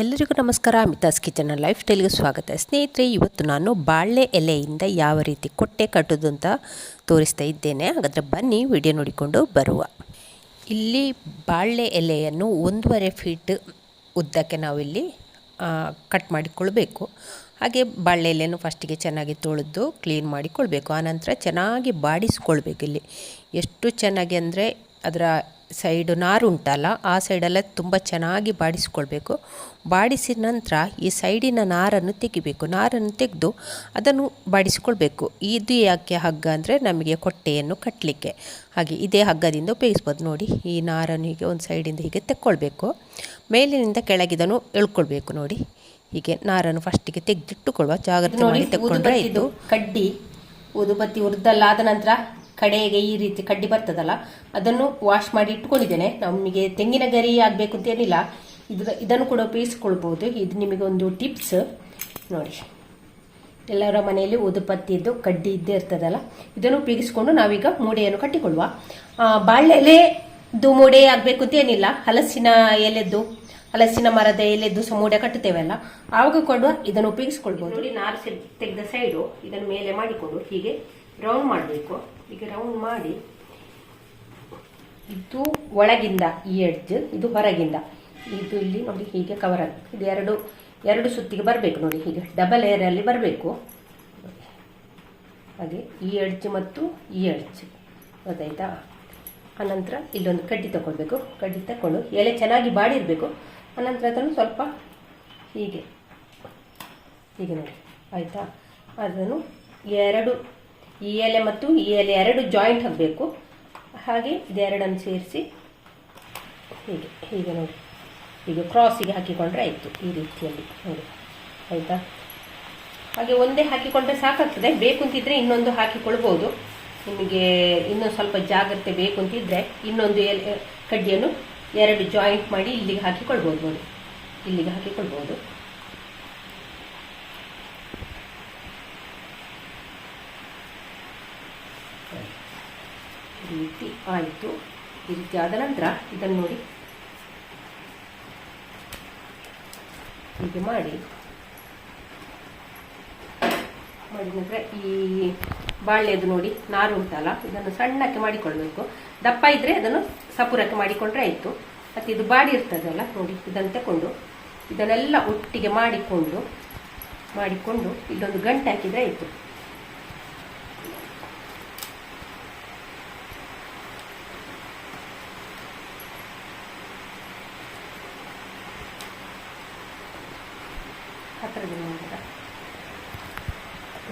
ಎಲ್ಲರಿಗೂ ನಮಸ್ಕಾರ. ಮಿತಾಸ್ kitchen life ಸ್ಟೈಲ್ಗೆ ಸ್ವಾಗತ. ಸ್ನೇಹಿತರೆ, ಇವತ್ತು ನಾನು ಬಾಳೆ ಎಲೆಯಿಂದ ಯಾವ ರೀತಿ ಕೊಟ್ಟೆ ಕಟ್ಟೋದು ಅಂತ ತೋರಿಸ್ತಾ ಇದ್ದೇನೆ. ಹಾಗಾದರೆ ಬನ್ನಿ ವಿಡಿಯೋ ನೋಡಿಕೊಂಡು ಬರುವ. ಇಲ್ಲಿ ಬಾಳೆ ಎಲೆಯನ್ನು 1.5 ಫೀಟ್ ಉದ್ದಕ್ಕೆ ನಾವಿಲ್ಲಿ ಕಟ್ ಮಾಡಿಕೊಳ್ಬೇಕು. ಹಾಗೆ ಬಾಳೆ ಎಲೆಯನ್ನು ಫಸ್ಟಿಗೆ ಚೆನ್ನಾಗಿ ತೊಳೆದು ಕ್ಲೀನ್ ಮಾಡಿಕೊಳ್ಬೇಕು. ಆನಂತರ ಚೆನ್ನಾಗಿ ಬಾಡಿಸ್ಕೊಳ್ಬೇಕು. ಇಲ್ಲಿ ಎಷ್ಟು ಚೆನ್ನಾಗಿ ಅಂದರೆ ಅದರ ಸೈಡು ನಾರು ಉಂಟಲ್ಲ, ಆ ಸೈಡೆಲ್ಲ ತುಂಬ ಚೆನ್ನಾಗಿ ಬಾಡಿಸ್ಕೊಳ್ಬೇಕು. ಬಾಡಿಸಿದ ನಂತರ ಈ ಸೈಡಿನ ನಾರನ್ನು ತೆಗಿಬೇಕು. ನಾರನ್ನು ತೆಗೆದು ಅದನ್ನು ಬಾಡಿಸ್ಕೊಳ್ಬೇಕು. ಇದು ಯಾಕೆ ಹಗ್ಗ ಅಂದರೆ ನಮಗೆ ಕೊಟ್ಟೆಯನ್ನು ಕಟ್ಟಲಿಕ್ಕೆ. ಹಾಗೆ ಇದೇ ಹಗ್ಗದಿಂದ ಉಪಯೋಗಿಸ್ಬೋದು. ನೋಡಿ, ಈ ನಾರನ್ನು ಹೀಗೆ ಒಂದು ಸೈಡಿಂದ ಹೀಗೆ ತೆಕ್ಕೊಳ್ಬೇಕು. ಮೇಲಿನಿಂದ ಕೆಳಗಿದನ್ನು ಎಳ್ಕೊಳ್ಬೇಕು. ನೋಡಿ, ಹೀಗೆ ನಾರನ್ನು ಫಸ್ಟಿಗೆ ತೆಗೆದಿಟ್ಟುಕೊಳ್ಳುವ, ಜಾಗ್ರತೆ ಮಾಡಿ ತೆಕ್ಕೊಂಡ್ರೆ ಇದು ಕಡ್ಡಿ ಊದುಬತ್ತಿ ಹುರಿದಲ್ಲಾದ ನಂತರ ಕಡೆಗೆ ಈ ರೀತಿ ಕಡ್ಡಿ ಬರ್ತದಲ್ಲ, ಅದನ್ನು ವಾಶ್ ಮಾಡಿ ಇಟ್ಕೊಂಡಿದ್ದೇನೆ. ನಮಗೆ ತೆಂಗಿನ ಗರಿ ಆಗಬೇಕು ಅಂತ ಏನಿಲ್ಲ, ಇದನ್ನು ಕೂಡ ಉಪಯೋಗಿಸ್ಕೊಳ್ಬೋದು. ಇದು ನಿಮಗೆ ಒಂದು ಟಿಪ್ಸ್ ನೋಡಿ. ಎಲ್ಲರ ಮನೆಯಲ್ಲಿ ಊದುಬತ್ತಿದ್ದು ಕಡ್ಡಿ ಇದ್ದೇ ಇರ್ತದಲ್ಲ, ಇದನ್ನು ಉಪಯೋಗಿಸ್ಕೊಂಡು ನಾವೀಗ ಮೂಡೆಯನ್ನು ಕಟ್ಟಿಕೊಳ್ಳುವ. ಬಾಳೆ ಎಲೆದು ಮೂಡೆ ಆಗಬೇಕು ಅಂತ ಏನಿಲ್ಲ, ಹಲಸಿನ ಮರದ ಎಲೆದ್ದು ಸಹ ಮೂಡೆ ಕಟ್ಟುತ್ತೇವಲ್ಲ, ಆವಾಗ ಕೊಡುವ ಇದನ್ನು ಉಪಯೋಗಿಸ್ಕೊಳ್ಬಹುದು. ನೋಡಿ, ನಾರು ತೆಗೆದ ಸೈಡು ಇದನ್ನು ಮೇಲೆ ಮಾಡಿಕೊಂಡು ಹೀಗೆ ರೌಂಡ್ ಮಾಡಬೇಕು. ಈಗ ರೌಂಡ್ ಮಾಡಿ, ಇದು ಒಳಗಿಂದ ಈ ಎಡ್ಜ್, ಇದು ಹೊರಗಿಂದ, ಇದು ಇಲ್ಲಿ ನೋಡಿ ಹೀಗೆ ಕವರ್ ಆಗಬೇಕು. ಇದು ಎರಡು ಸುತ್ತಿಗೆ ಬರಬೇಕು. ನೋಡಿ, ಹೀಗೆ ಡಬಲ್ ಏರಲ್ಲಿ ಬರಬೇಕು. ಹಾಗೆ ಈ ಎಡ್ಜ್ ಮತ್ತು ಈ ಎಡ್ಜ್, ಗೊತ್ತಾಯ್ತಾ? ಆನಂತರ ಇಲ್ಲೊಂದು ಕಡ್ಡಿ ತಗೊಳ್ಬೇಕು. ಕಡ್ಡಿ ತಗೊಂಡು ಎಲೆ ಚೆನ್ನಾಗಿ ಬಾಡಿರಬೇಕು. ಆನಂತರ ಅದನ್ನು ಸ್ವಲ್ಪ ಹೀಗೆ ನೋಡಿ, ಆಯಿತಾ? ಅದನ್ನು ಈ ಎಲೆ ಮತ್ತು ಈ ಎಲೆ ಎರಡು ಜಾಯಿಂಟ್ ಆಗಬೇಕು. ಹಾಗೆ ಇದೆರಡನ್ನು ಸೇರಿಸಿ ಹೀಗೆ ನೋಡಿ, ಹೀಗೆ ಕ್ರಾಸಿಗೆ ಹಾಕಿಕೊಂಡ್ರೆ ಆಯಿತು. ಈ ರೀತಿಯಲ್ಲಿ ನೋಡಿ, ಆಯಿತಾ? ಹಾಗೆ ಒಂದೇ ಹಾಕಿಕೊಂಡ್ರೆ ಸಾಕಾಗ್ತದೆ. ಬೇಕು ಅಂತಿದ್ರೆ ಇನ್ನೊಂದು ಹಾಕಿಕೊಳ್ಬೋದು. ನಿಮಗೆ ಇನ್ನೂ ಸ್ವಲ್ಪ ಜಾಗ್ರತೆ ಬೇಕು ಅಂತಿದ್ರೆ ಇನ್ನೊಂದು ಕಡ್ಡಿಯನ್ನು ಎರಡು ಜಾಯಿಂಟ್ ಮಾಡಿ ಇಲ್ಲಿಗೆ ಹಾಕಿಕೊಳ್ಬೋದು. ನೋಡಿ, ಇಲ್ಲಿಗೆ ಹಾಕಿಕೊಳ್ಬೋದು. ಈ ರೀತಿ ಆಯಿತು. ಈ ರೀತಿ ಆದ ನಂತರ ಇದನ್ನು ನೋಡಿ ಹೀಗೆ ಮಾಡಿ ನಂತರ ಈ ಬಾಳೆದು ನೋಡಿ ನಾರು ಉಂಟಲ್ಲ, ಇದನ್ನು ಸಣ್ಣಕ್ಕೆ ಮಾಡಿಕೊಳ್ಬೇಕು. ದಪ್ಪ ಇದ್ರೆ ಅದನ್ನು ಸಪುರಕ್ಕೆ ಮಾಡಿಕೊಂಡ್ರೆ ಆಯಿತು. ಮತ್ತು ಇದು ಬಾಡಿ ಇರ್ತದಲ್ಲ, ನೋಡಿ, ಇದನ್ನು ತಗೊಂಡು ಇದನ್ನೆಲ್ಲ ಒಟ್ಟಿಗೆ ಮಾಡಿಕೊಂಡು ಇಲ್ಲೊಂದು ಗಂಟೆ ಹಾಕಿದರೆ ಆಯಿತು.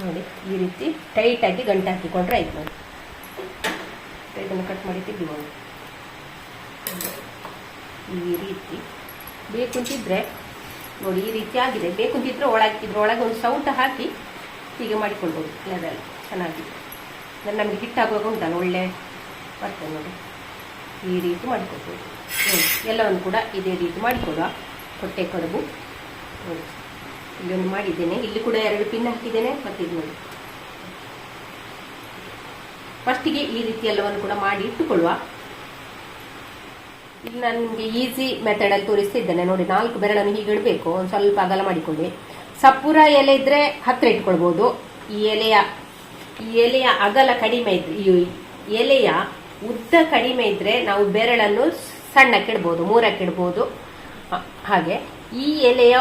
ನೋಡಿ, ಈ ರೀತಿ ಟೈಟಾಗಿ ಗಂಟೆ ಹಾಕಿಕೊಂಡ್ರೆ ಆಯ್ತು. ನೋಡಿ, ಇದನ್ನು ಕಟ್ ಮಾಡಿ ತೆಗಿಬೋದು. ಈ ರೀತಿ ಬೇಕು ಅಂತಿದ್ರೆ ನೋಡಿ, ಈ ರೀತಿ ಆಗಿದೆ. ಬೇಕು ಅಂತಿದ್ರೆ ಇದ್ರೊಳಗೆ ಒಂದು ಸೌಟ ಹಾಕಿ ಹೀಗೆ ಮಾಡಿಕೊಳ್ಬೋದು. ಅದೆಲ್ಲ ಚೆನ್ನಾಗಿ ನಮಗೆ ಹಿಟ್ಟಾಗುವಾಗ ಉಂಟಲ್ಲ, ಒಳ್ಳೆ ಬರ್ತದೆ. ನೋಡಿ, ಈ ರೀತಿ ಮಾಡಿಕೊಳ್ಬೋದು. ಎಲ್ಲವನ್ನು ಕೂಡ ಇದೇ ರೀತಿ ಮಾಡಿಕೊಡುವ. ಕೊಟ್ಟೆ ಕಡುಬು ನೋಡಿ, ಇಲ್ಲೊಂದು ಮಾಡಿದ್ದೇನೆ. ಇಲ್ಲಿ ಕೂಡ 2 ಪಿನ್ ಹಾಕಿದ್ದೇನೆ. ಮತ್ತು ಇದು ನೋಡಿ, ಫಸ್ಟಿಗೆ ಈ ರೀತಿ ಎಲ್ಲವನ್ನು ಕೂಡ ಮಾಡಿ ಇಟ್ಟುಕೊಳ್ಳುವ. ಇಲ್ಲಿ ನಾನು ನಿಮಗೆ ಈಸಿ ಮೆಥಡಲ್ಲಿ ತೋರಿಸ್ತಿದ್ದೇನೆ. ನೋಡಿ, 4 ಬೆರಳನ್ನು ಹೀಗೆ ಇಡಬೇಕು. ಒಂದು ಸ್ವಲ್ಪ ಅಗಲ ಮಾಡಿಕೊಳ್ಳಿ. ಸಪುರ ಎಲೆ ಇದ್ರೆ ಹತ್ತಿರ ಇಟ್ಕೊಳ್ಬೋದು. ಈ ಎಲೆಯ ಅಗಲ ಕಡಿಮೆ ಇದ್ರೆ, ಈ ಎಲೆಯ ಉದ್ದ ಕಡಿಮೆ ಇದ್ರೆ ನಾವು ಬೆರಳನ್ನು ಸಣ್ಣಕ್ಕೆ ಇಡ್ಬೋದು, 3ಕ್ಕೆ ಇಡ್ಬೋದು. ಹಾಗೆ ಈ ಎಲೆಯ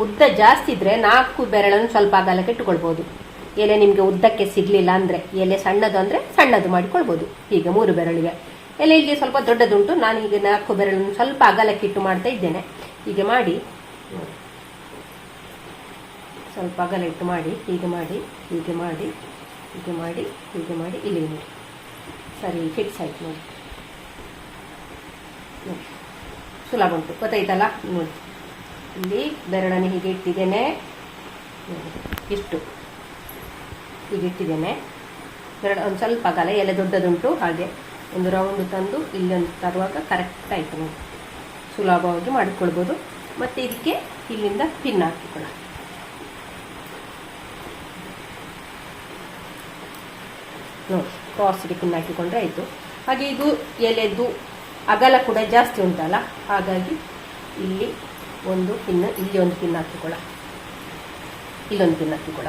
ಉದ್ದ ಜಾಸ್ತಿ ಇದ್ರೆ 4 ಬೆರಳನ್ನು ಸ್ವಲ್ಪ ಅಗಲಕ್ಕೆ ಇಟ್ಟುಕೊಳ್ಬೋದು. ಎಲೆ ನಿಮಗೆ ಉದ್ದಕ್ಕೆ ಸಿಗ್ಲಿಲ್ಲ ಅಂದ್ರೆ, ಎಲೆ ಸಣ್ಣದು ಅಂದ್ರೆ ಸಣ್ಣದು ಮಾಡಿಕೊಳ್ಬೋದು. ಹೀಗೆ 3 ಬೆರಳಿಗೆ. ಎಲೆ ಇಲ್ಲಿ ಸ್ವಲ್ಪ ದೊಡ್ಡದುಂಟು, ನಾನು ಹೀಗೆ 4 ಬೆರಳನ್ನು ಸ್ವಲ್ಪ ಅಗಲಕ್ಕೆ ಇಟ್ಟು ಮಾಡ್ತಾ ಇದ್ದೇನೆ. ಹೀಗೆ ಮಾಡಿ, ಸ್ವಲ್ಪ ಅಗಲ ಇಟ್ಟು ಮಾಡಿ, ಹೀಗೆ ಮಾಡಿ, ಹೀಗೆ ಮಾಡಿ, ಹೀಗೆ ಮಾಡಿ, ಹೀಗೆ ಮಾಡಿ, ಇಲ್ಲಿ ನೋಡಿ ಸರಿ ಫಿಕ್ಸ್ ಆಯ್ತು. ನೋಡಿ, ಸುಲಭ ಉಂಟು, ಗೊತ್ತಾಯ್ತಲ್ಲ? ನೋಡಿ, ಇಲ್ಲಿ ಬೆರಳನ್ನು ಹೀಗೆ ಇಟ್ಟಿದ್ದೇನೆ. ಇಷ್ಟು ಹೀಗೆ ಇಟ್ಟಿದ್ದೇನೆ. ಬೆರಳು ಒಂದು ಸ್ವಲ್ಪ ಅಗಲ, ಎಲೆ ದೊಡ್ಡದುಂಟು. ಹಾಗೆ ಒಂದು ರೌಂಡ್ ತಂದು ಇಲ್ಲೊಂದು ತರುವಾಗ ಕರೆಕ್ಟ್ ಆಯಿತು. ನೋಡಿ, ಸುಲಭವಾಗಿ ಮಾಡಿಕೊಳ್ಬೋದು. ಮತ್ತು ಇದಕ್ಕೆ ಇಲ್ಲಿಂದ ಪಿನ್ ಹಾಕಿಕೊಳ್ಳ. ನೋಡಿ, ಕ್ರಾಸ್ಗೆ ಪಿನ್ ಹಾಕಿಕೊಂಡ್ರೆ ಆಯಿತು. ಹಾಗೆ ಇದು ಎಲೆದು ಅಗಲ ಕೂಡ ಜಾಸ್ತಿ ಉಂಟಲ್ಲ, ಹಾಗಾಗಿ ಇಲ್ಲಿ ಒಂದು ಪಿನ್, ಇಲ್ಲಿ ಒಂದು ಪಿನ್ ಹಾಕಿಕೊಳ್ಳ, ಇಲ್ಲೊಂದು ಪಿನ್ ಹಾಕಿಕೊಳ್ಳ.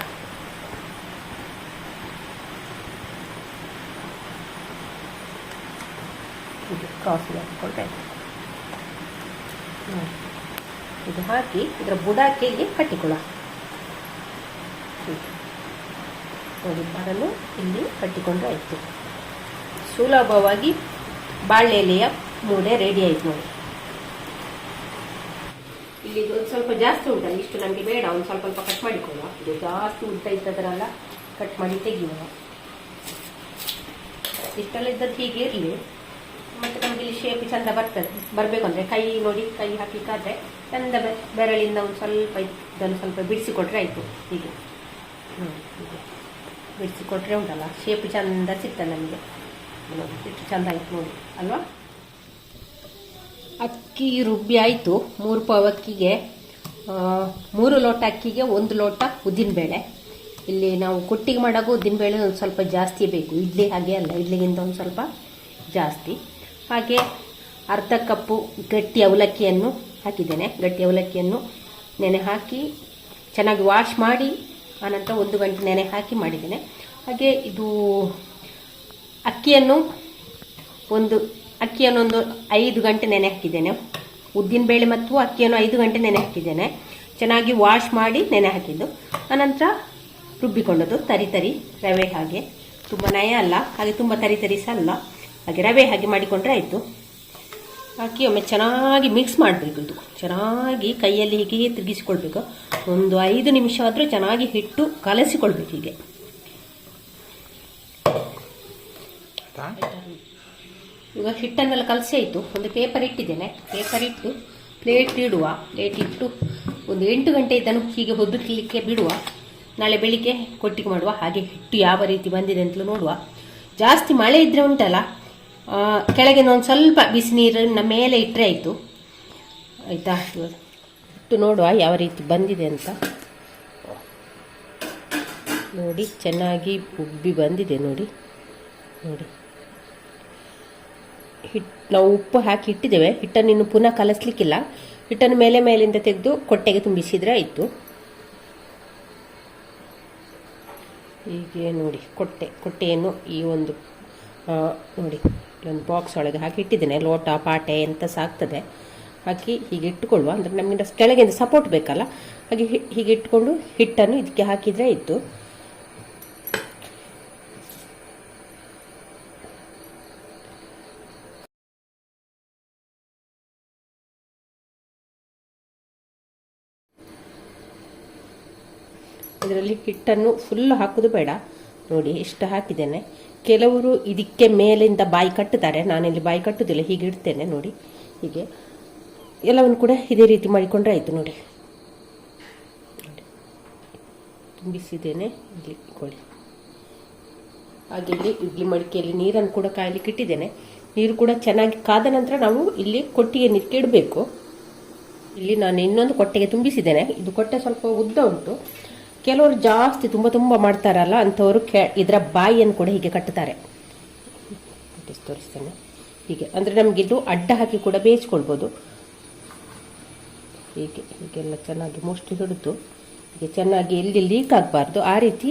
ಇದು ಕ್ರಾಸಿಗೆ ಹಾಕಿಕೊಂಡ್ರೆ ಇದು ಹಾಕಿ ಇದರ ಬುಡಕ್ಕೆ ಇಲ್ಲಿ ಕಟ್ಟಿಕೊಳ್ಳ. ನೋಡಿ ಬಾರನ್ನು ಇಲ್ಲಿ ಕಟ್ಟಿಕೊಂಡ್ರೆ ಆಯಿತು. ಸುಲಭವಾಗಿ ಬಾಳೆ ಎಲೆಯ ಮೂಡೆ ರೆಡಿ ಆಯಿತು ನೋಡಿ. ಇಲ್ಲಿ ಒಂದು ಸ್ವಲ್ಪ ಜಾಸ್ತಿ ಉಂಟಲ್ಲ, ಇಷ್ಟು ನಮಗೆ ಬೇಡ, ಒಂದು ಸ್ವಲ್ಪ ಸ್ವಲ್ಪ ಕಟ್ ಮಾಡಿಕೊಳ್ಳುವ. ಇದು ಜಾಸ್ತಿ ಉದ್ದ ಇದ್ದದರೆಲ್ಲ ಕಟ್ ಮಾಡಿ ತೆಗೆಯುವ. ಇಷ್ಟೆಲ್ಲ ಇದ್ದದ್ದು ಹೀಗೆ ಇರಲಿ, ಮತ್ತು ನಮಗೆ ಇಲ್ಲಿ ಶೇಪ್ ಚಂದ ಬರ್ತದೆ. ಬರಬೇಕು ಅಂದರೆ ಕೈ ನೋಡಿ, ಕೈ ಹಾಕಲಿಕ್ಕಾದರೆ ಚಂದ ಬೆರಳಿಂದ ಒಂದು ಸ್ವಲ್ಪ ಇದನ್ನು ಸ್ವಲ್ಪ ಬಿಡಿಸಿಕೊಟ್ರೆ ಆಯಿತು. ಹೀಗೆ ಬಿಡಿಸಿಕೊಟ್ರೆ ಉಂಟಲ್ಲ, ಶೇಪ್ ಚಂದ ಸಿಗ್ತದೆ ನಮಗೆ. ನೋಡಿ ಎಷ್ಟು ಚಂದ ಆಯಿತು ನೋಡಿ ಅಲ್ವಾ. ಅಕ್ಕಿ ರುಬ್ಬಿ ಆಯಿತು. 3 ಪಾವ್ ಅಕ್ಕಿಗೆ 3 ಲೋಟ ಅಕ್ಕಿಗೆ 1 ಲೋಟ ಉದ್ದಿನಬೇಳೆ. ಇಲ್ಲಿ ನಾವು ಕೊಟ್ಟಿಗೆ ಮಾಡಾಗ ಉದ್ದಿನಬೇಳೆ ಒಂದು ಸ್ವಲ್ಪ ಜಾಸ್ತಿ ಬೇಕು, ಇಡ್ಲಿ ಹಾಗೆ ಅಲ್ಲ, ಇಡ್ಲಿಗಿಂತ ಒಂದು ಸ್ವಲ್ಪ ಜಾಸ್ತಿ. ಹಾಗೆ ಅರ್ಧ ಕಪ್ಪು ಗಟ್ಟಿ ಅವಲಕ್ಕಿಯನ್ನು ಹಾಕಿದ್ದೇನೆ. ಗಟ್ಟಿ ಅವಲಕ್ಕಿಯನ್ನು ನೆನೆ ಹಾಕಿ ಚೆನ್ನಾಗಿ ವಾಶ್ ಮಾಡಿ ಆನಂತರ 1 ಗಂಟೆ ನೆನೆ ಹಾಕಿ ಮಾಡಿದ್ದೇನೆ. ಹಾಗೆ ಇದು ಅಕ್ಕಿಯನ್ನು ಒಂದು 5 ಗಂಟೆ ನೆನೆ ಹಾಕಿದ್ದೇನೆ. ಉದ್ದಿನಬೇಳೆ ಮತ್ತು ಅಕ್ಕಿಯನ್ನು 5 ಗಂಟೆ ನೆನೆ ಹಾಕಿದ್ದೇನೆ. ಚೆನ್ನಾಗಿ ವಾಶ್ ಮಾಡಿ ನೆನೆ ಹಾಕಿದ್ದು. ಆನಂತರ ರುಬ್ಬಿಕೊಂಡದ್ದು ತರಿ ರವೆ ಹಾಗೆ, ತುಂಬ ನಯ ಅಲ್ಲ, ಹಾಗೆ ತುಂಬ ತರಿ ಸಹ ಅಲ್ಲ, ಹಾಗೆ ರವೆ ಹಾಗೆ ಮಾಡಿಕೊಂಡ್ರೆ ಆಯಿತು. ಹಾಕಿ ಒಮ್ಮೆ ಚೆನ್ನಾಗಿ ಮಿಕ್ಸ್ ಮಾಡಬೇಕು. ಇದು ಚೆನ್ನಾಗಿ ಕೈಯಲ್ಲಿ ಹೀಗೆ ತಿರುಗಿಸಿಕೊಳ್ಬೇಕು. ಒಂದು 5 ನಿಮಿಷ ಆದರೂ ಚೆನ್ನಾಗಿ ಹಿಟ್ಟು ಕಲಸಿಕೊಳ್ಬೇಕು. ಹೀಗೆ ಈಗ ಹಿಟ್ಟನ್ನೆಲ್ಲ ಕಲಸಿ ಆಯಿತು. ಒಂದು ಪೇಪರ್ ಇಟ್ಟಿದ್ದೇನೆ. ಪೇಪರ್ ಇಟ್ಟು ಪ್ಲೇಟ್ ಇಟ್ಟು ಒಂದು 8 ಗಂಟೆ ಇದನ್ನು ಹೀಗೆ ಹೊದ್ದಲಿಕ್ಕೆ ಬಿಡುವ. ನಾಳೆ ಬೆಳಿಗ್ಗೆ ಕೊಟ್ಟಿಗೆ ಮಾಡುವ. ಹಾಗೆ ಹಿಟ್ಟು ಯಾವ ರೀತಿ ಬಂದಿದೆ ಅಂತಲೂ ನೋಡುವ. ಜಾಸ್ತಿ ಮಳೆ ಇದ್ದರೆ ಉಂಟಲ್ಲ, ಕೆಳಗೆ ಒಂದು ಸ್ವಲ್ಪ ಬಿಸಿ ನೀರನ್ನ ಮೇಲೆ ಇಟ್ಟರೆ ಆಯಿತು. ಆಯಿತಾ, ಇಟ್ಟು ನೋಡುವ ಯಾವ ರೀತಿ ಬಂದಿದೆ ಅಂತ. ನೋಡಿ ಚೆನ್ನಾಗಿ ಉಬ್ಬಿ ಬಂದಿದೆ ನೋಡಿ. ನಾವು ಉಪ್ಪು ಹಾಕಿ ಇಟ್ಟಿದ್ದೇವೆ. ಹಿಟ್ಟನ್ನು ಇನ್ನು ಪುನಃ ಕಲಸಲಿಕ್ಕಿಲ್ಲ. ಹಿಟ್ಟನ್ನು ಮೇಲಿಂದ ತೆಗೆದು ಕೊಟ್ಟೆಗೆ ತುಂಬಿಸಿದರೆ ಆಯಿತು. ಹೀಗೆ ನೋಡಿ ಕೊಟ್ಟೆಯನ್ನು ಈ ಒಂದು ನೋಡಿ ಒಂದು ಬಾಕ್ಸ್ ಒಳಗೆ ಹಾಕಿ ಇಟ್ಟಿದ್ದೇನೆ. ಲೋಟ ಪಾಟೆ ಎಂತ ಸಾಕ್ತದೆ ಹಾಕಿ ಹೀಗೆ ಇಟ್ಟುಕೊಳ್ಳುವ. ಅಂದರೆ ನಮಗೆ ಕೆಳಗಿಂದ ಸಪೋರ್ಟ್ ಬೇಕಲ್ಲ, ಹಾಗೆ ಹೀಗೆ ಇಟ್ಕೊಂಡು ಹಿಟ್ಟನ್ನು ಇದಕ್ಕೆ ಹಾಕಿದರೆ ಆಯಿತು. ಇದರಲ್ಲಿ ಹಿಟ್ಟನ್ನು ಫುಲ್ ಹಾಕೋದು ಬೇಡ. ನೋಡಿ ಎಷ್ಟು ಹಾಕಿದ್ದೇನೆ. ಕೆಲವರು ಇದಕ್ಕೆ ಮೇಲಿಂದ ಬಾಯಿ ಕಟ್ಟುತ್ತಾರೆ. ನಾನಿಲ್ಲಿ ಬಾಯಿ ಕಟ್ಟುವುದಿಲ್ಲ, ಹೀಗೆ ಇಡ್ತೇನೆ ನೋಡಿ. ಹೀಗೆ ಎಲ್ಲವನ್ನು ಕೂಡ ಇದೇ ರೀತಿ ಮಾಡಿಕೊಂಡ್ರೆ ಆಯಿತು. ನೋಡಿ ತುಂಬಿಸಿದ್ದೇನೆ. ಇಲ್ಲಿ ಇಟ್ಕೊಳ್ಳಿ. ಹಾಗೆ ಇಲ್ಲಿ ಇಡ್ಲಿ ಮಡಿಕೆಯಲ್ಲಿ ನೀರನ್ನು ಕೂಡ ಕಾಯಲಿಕ್ಕೆ ಇಟ್ಟಿದ್ದೇನೆ. ನೀರು ಕೂಡ ಚೆನ್ನಾಗಿ ಕಾದ ನಂತರ ನಾವು ಇಲ್ಲಿ ಕೊಟ್ಟಿಗೆ ನೀರಿಗೆ ಇಡಬೇಕು. ಇಲ್ಲಿ ನಾನು ಇನ್ನೊಂದು ಕೊಟ್ಟೆಗೆ ತುಂಬಿಸಿದ್ದೇನೆ. ಇದು ಕೊಟ್ಟೆ ಸ್ವಲ್ಪ ಉದ್ದ ಉಂಟು. ಕೆಲವರು ಜಾಸ್ತಿ ತುಂಬ ಮಾಡ್ತಾರಲ್ಲ, ಅಂಥವರು ಇದರ ಬಾಯಿಯನ್ನು ಕೂಡ ಹೀಗೆ ಕಟ್ಟುತ್ತಾರೆ. ತೋರಿಸ್ತೇನೆ ಹೀಗೆ. ಅಂದರೆ ನಮಗೆ ಇದು ಅಡ್ಡ ಹಾಕಿ ಕೂಡ ಬೇಯಿಸ್ಕೊಳ್ಬೋದು. ಹೀಗೆಲ್ಲ ಚೆನ್ನಾಗಿ ಮುಷ್ಟಿ ಹಿಡಿದು ಹೀಗೆ ಚೆನ್ನಾಗಿ ಎಲ್ಲಿ ಲೀಕ್ ಆಗಬಾರ್ದು ಆ ರೀತಿ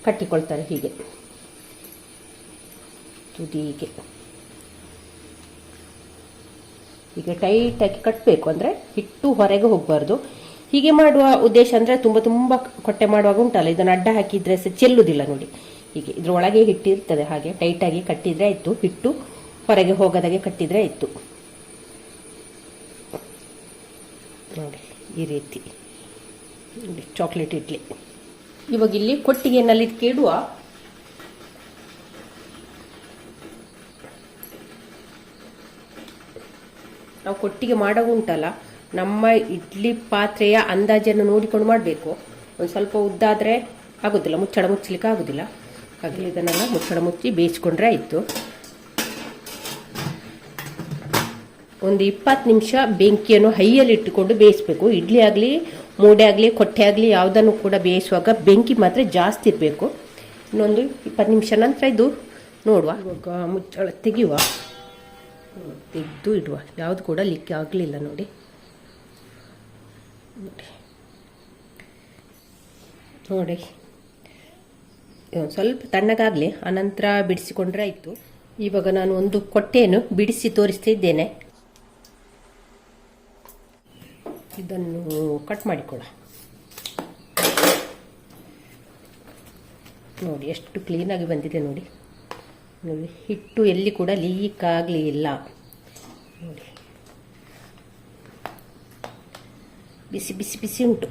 ಕಟ್ಟಿಕೊಳ್ತಾರೆ. ಹೀಗೆ ತುದಿಗೆ ಹೀಗೆ ಟೈಟಾಗಿ ಕಟ್ಟಬೇಕು. ಅಂದರೆ ಹಿಟ್ಟು ಹೊರಗೆ ಹೋಗಬಾರ್ದು. ಹೀಗೆ ಮಾಡುವ ಉದ್ದೇಶ ಅಂದರೆ ತುಂಬ ಕೊಟ್ಟೆ ಮಾಡುವಾಗ ಉಂಟಲ್ಲ, ಇದನ್ನು ಅಡ್ಡ ಹಾಕಿದ್ರೆ ಸಹ ಚೆಲ್ಲುವುದಿಲ್ಲ ನೋಡಿ. ಹೀಗೆ ಇದ್ರೊಳಗೆ ಹಿಟ್ಟಿರ್ತದೆ, ಹಾಗೆ ಟೈಟಾಗಿ ಕಟ್ಟಿದರೆ ಆಯಿತು. ಹಿಟ್ಟು ಹೊರಗೆ ಹೋಗದಾಗೆ ಕಟ್ಟಿದರೆ ಆಯಿತು. ನೋಡಿ ಈ ರೀತಿ ಚಾಕ್ಲೇಟ್ ಇಡ್ಲಿ. ಇವಾಗ ಇಲ್ಲಿ ಕೊಟ್ಟಿಗೆನಲ್ಲಿ ಇದಕ್ಕೆ ಇಡುವ. ನಾವು ಕೊಟ್ಟಿಗೆ ಮಾಡೋದು ಉಂಟಲ್ಲ, ನಮ್ಮ ಇಡ್ಲಿ ಪಾತ್ರೆಯ ಅಂದಾಜನ್ನು ನೋಡಿಕೊಂಡು ಮಾಡಬೇಕು. ಒಂದು ಸ್ವಲ್ಪ ಉದ್ದಾದರೆ ಆಗೋದಿಲ್ಲ, ಮುಚ್ಚಳ ಮುಚ್ಚಲಿಕ್ಕೆ ಆಗೋದಿಲ್ಲ. ಹಾಗೆ ಇದನ್ನೆಲ್ಲ ಮುಚ್ಚಳ ಮುಚ್ಚಿ ಬೇಯಿಸ್ಕೊಂಡ್ರೆ ಆಯಿತು. ಒಂದು 20 ನಿಮಿಷ ಬೆಂಕಿಯನ್ನು ಹೈಯಲ್ಲಿ ಇಟ್ಟುಕೊಂಡು ಬೇಯಿಸಬೇಕು. ಇಡ್ಲಿ ಆಗಲಿ ಮೂಡೆ ಆಗಲಿ ಕೊಟ್ಟೆ ಆಗಲಿ ಯಾವುದನ್ನು ಕೂಡ ಬೇಯಿಸುವಾಗ ಬೆಂಕಿ ಮಾತ್ರ ಜಾಸ್ತಿ ಇರಬೇಕು. ಇನ್ನೊಂದು 20 ನಿಮಿಷ ನಂತರ ಇದು ನೋಡುವ. ಇವಾಗ ಮುಚ್ಚಳ ತೆಗೆಯುವ, ತೆಗೆದು ಇಡುವ. ಯಾವುದು ಕೂಡ ಲಿಕ್ಕೆ ಆಗಲಿಲ್ಲ ನೋಡಿ. ನೋಡಿ ಸ್ವಲ್ಪ ತಣ್ಣಗಾಗಲಿ, ಆನಂತರ ಬಿಡಿಸಿಕೊಂಡ್ರೆ ಆಯಿತು. ಇವಾಗ ನಾನು ಒಂದು ಕೊಟ್ಟೆಯನ್ನು ಬಿಡಿಸಿ ತೋರಿಸ್ತಿದ್ದೇನೆ. ಇದನ್ನು ಕಟ್ ಮಾಡಿಕೊಡ. ನೋಡಿ ಎಷ್ಟು ಕ್ಲೀನಾಗಿ ಬಂದಿದೆ ನೋಡಿ. ನೋಡಿ ಹಿಟ್ಟು ಎಲ್ಲಿ ಕೂಡ ಲೀಕ್ ಆಗಲಿಲ್ಲ ನೋಡಿ. ಬಿಸಿ ಬಿಸಿ ಬಿಸಿ ಉಂಟು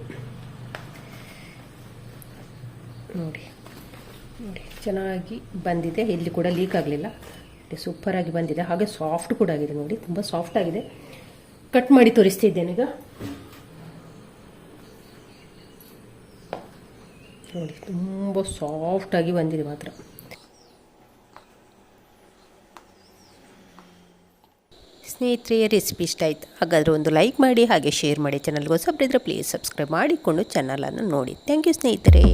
ನೋಡಿ. ನೋಡಿ ಚೆನ್ನಾಗಿ ಬಂದಿದೆ, ಎಲ್ಲಿ ಕೂಡ ಲೀಕ್ ಆಗಲಿಲ್ಲ. ಸೂಪರಾಗಿ ಬಂದಿದೆ, ಹಾಗೆ ಸಾಫ್ಟ್ ಕೂಡ ಆಗಿದೆ ನೋಡಿ, ತುಂಬ ಸಾಫ್ಟ್ ಆಗಿದೆ. ಕಟ್ ಮಾಡಿ ತೋರಿಸ್ತಿದ್ದೇನೆ ಈಗ ನೋಡಿ. ತುಂಬ ಸಾಫ್ಟಾಗಿ ಬಂದಿದೆ ಮಾತ್ರ. ಸ್ನೇಹಿತರೆ, ರೆಸಿಪಿ ಇಷ್ಟ ಆಯಿತು ಹಾಗಾದರೆ ಒಂದು ಲೈಕ್ ಮಾಡಿ, ಹಾಗೆ ಶೇರ್ ಮಾಡಿ. ಚಾನಲ್ಗೆ ಹೊಸಬ್ರಿದ್ರೆ ಪ್ಲೀಸ್ ಸಬ್ಸ್ಕ್ರೈಬ್ ಮಾಡಿಕೊಂಡು ಚಾನಲನ್ನು ನೋಡಿ. ಥ್ಯಾಂಕ್ ಯು ಸ್ನೇಹಿತರೆ.